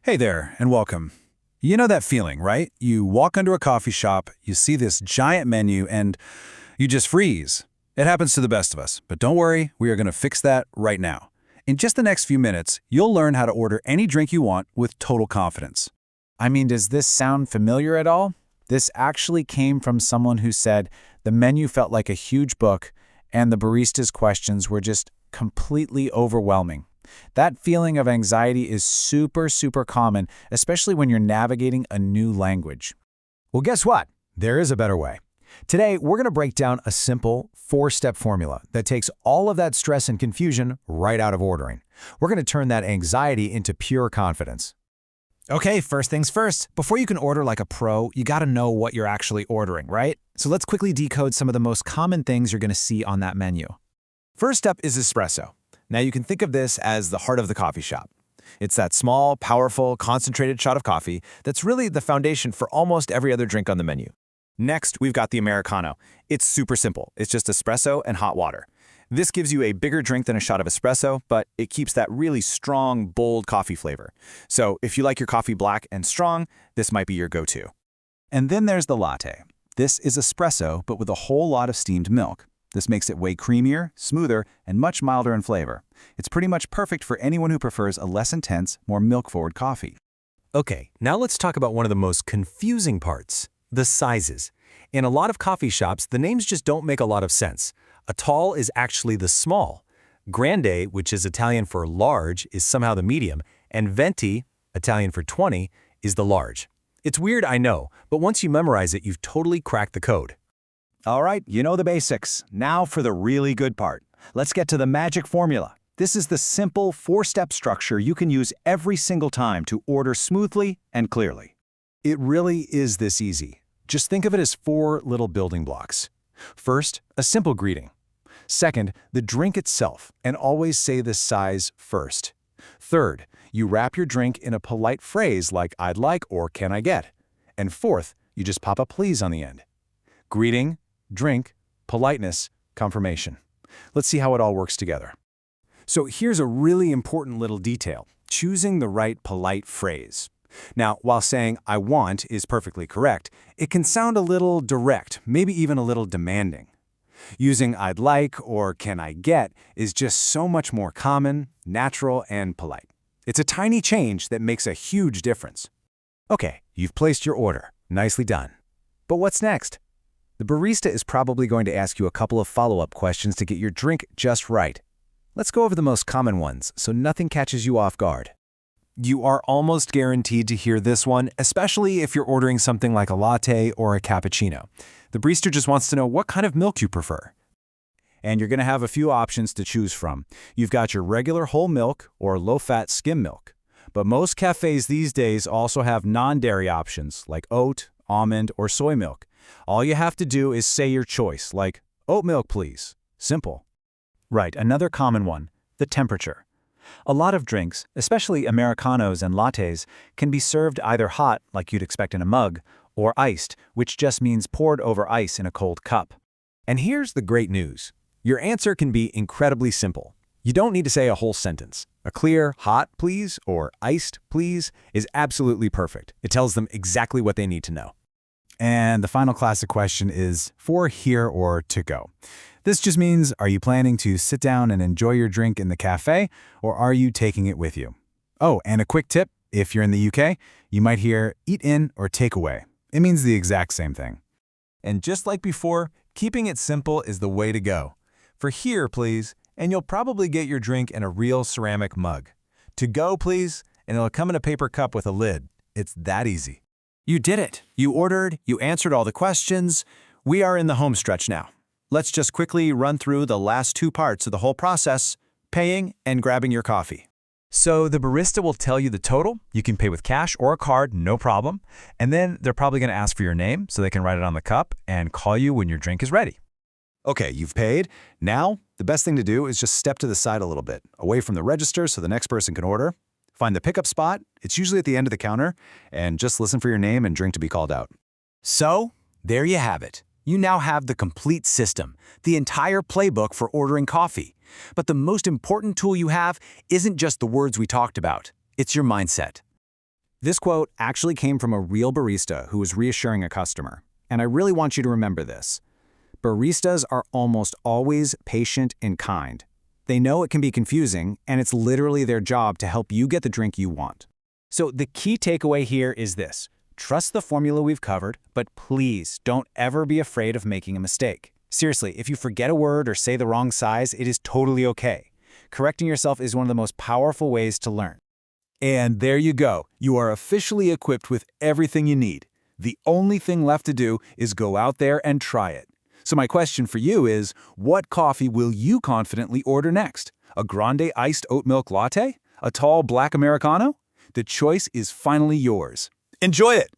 Hey there, and welcome. You know that feeling, right? You walk into a coffee shop, you see this giant menu, and you just freeze. It happens to the best of us, but don't worry, we are going to fix that right now. In just the next few minutes, you'll learn how to order any drink you want with total confidence. Does this sound familiar at all? This actually came from someone who said the menu felt like a huge book and the barista's questions were just completely overwhelming. That feeling of anxiety is super common, especially when you're navigating a new language. Well, guess what? There is a better way. Today, we're going to break down a simple four-step formula that takes all of that stress and confusion right out of ordering. We're going to turn that anxiety into pure confidence. Okay, first things first. Before you can order like a pro, you gotta know what you're actually ordering, right? So let's quickly decode some of the most common things you're gonna see on that menu. First up is espresso. Now you can think of this as the heart of the coffee shop. It's that small, powerful, concentrated shot of coffee that's really the foundation for almost every other drink on the menu. Next, we've got the Americano. It's super simple. It's just espresso and hot water. This gives you a bigger drink than a shot of espresso, but it keeps that really strong, bold coffee flavor. So if you like your coffee black and strong, this might be your go-to. And then there's the latte. This is espresso, but with a whole lot of steamed milk. This makes it way creamier, smoother, and much milder in flavor. It's pretty much perfect for anyone who prefers a less intense, more milk-forward coffee. Okay, now let's talk about one of the most confusing parts, the sizes. In a lot of coffee shops, the names just don't make a lot of sense. A tall is actually the small. Grande, which is Italian for large, is somehow the medium, and venti, Italian for 20, is the large. It's weird, I know, but once you memorize it, you've totally cracked the code. All right, you know the basics. Now for the really good part. Let's get to the magic formula. This is the simple four-step structure you can use every single time to order smoothly and clearly. It really is this easy. Just think of it as four little building blocks. First, a simple greeting. Second, the drink itself, and always say the size first. Third, you wrap your drink in a polite phrase like "I'd like" or "Can I get?" And fourth, you just pop a "please" on the end. Greeting, drink, politeness, confirmation. Let's see how it all works together. So here's a really important little detail, choosing the right polite phrase. Now, while saying "I want" is perfectly correct, it can sound a little direct, maybe even a little demanding. Using "I'd like" or "Can I get" is just so much more common, natural, and polite. It's a tiny change that makes a huge difference. Okay, you've placed your order. Nicely done. But what's next? The barista is probably going to ask you a couple of follow-up questions to get your drink just right. Let's go over the most common ones so nothing catches you off guard. You are almost guaranteed to hear this one, especially if you're ordering something like a latte or a cappuccino. The barista just wants to know what kind of milk you prefer. And you're going to have a few options to choose from. You've got your regular whole milk or low-fat skim milk. But most cafes these days also have non-dairy options like oat, almond, or soy milk. All you have to do is say your choice, like "oat milk, please." Simple. Right, another common one, the temperature. A lot of drinks, especially Americanos and lattes, can be served either hot, like you'd expect in a mug, or iced, which just means poured over ice in a cold cup. And here's the great news. Your answer can be incredibly simple. You don't need to say a whole sentence. A clear "hot, please" or "iced, please" is absolutely perfect. It tells them exactly what they need to know. And the final classic question is for here or to go. This just means, are you planning to sit down and enjoy your drink in the cafe, or are you taking it with you? Oh, and a quick tip, if you're in the UK, you might hear eat in or take away. It means the exact same thing. And just like before, keeping it simple is the way to go. For here, please, and you'll probably get your drink in a real ceramic mug. To go, please, and it'll come in a paper cup with a lid. It's that easy. You did it. You ordered, you answered all the questions. We are in the home stretch now. Let's just quickly run through the last two parts of the whole process, paying and grabbing your coffee. So the barista will tell you the total. You can pay with cash or a card, no problem. And then they're probably going to ask for your name so they can write it on the cup and call you when your drink is ready. Okay, you've paid. Now, the best thing to do is just step to the side a little bit, away from the register so the next person can order. Find the pickup spot. It's usually at the end of the counter, and just listen for your name and drink to be called out. So, there you have it. You now have the complete system, the entire playbook for ordering coffee. But the most important tool you have isn't just the words we talked about. It's your mindset. This quote actually came from a real barista who was reassuring a customer. And I really want you to remember this. Baristas are almost always patient and kind. They know it can be confusing, and it's literally their job to help you get the drink you want. So the key takeaway here is this. Trust the formula we've covered, but please don't ever be afraid of making a mistake. Seriously, if you forget a word or say the wrong size, it is totally okay. Correcting yourself is one of the most powerful ways to learn. And there you go. You are officially equipped with everything you need. The only thing left to do is go out there and try it. So my question for you is, what coffee will you confidently order next? A grande iced oat milk latte? A tall black Americano? The choice is finally yours. Enjoy it!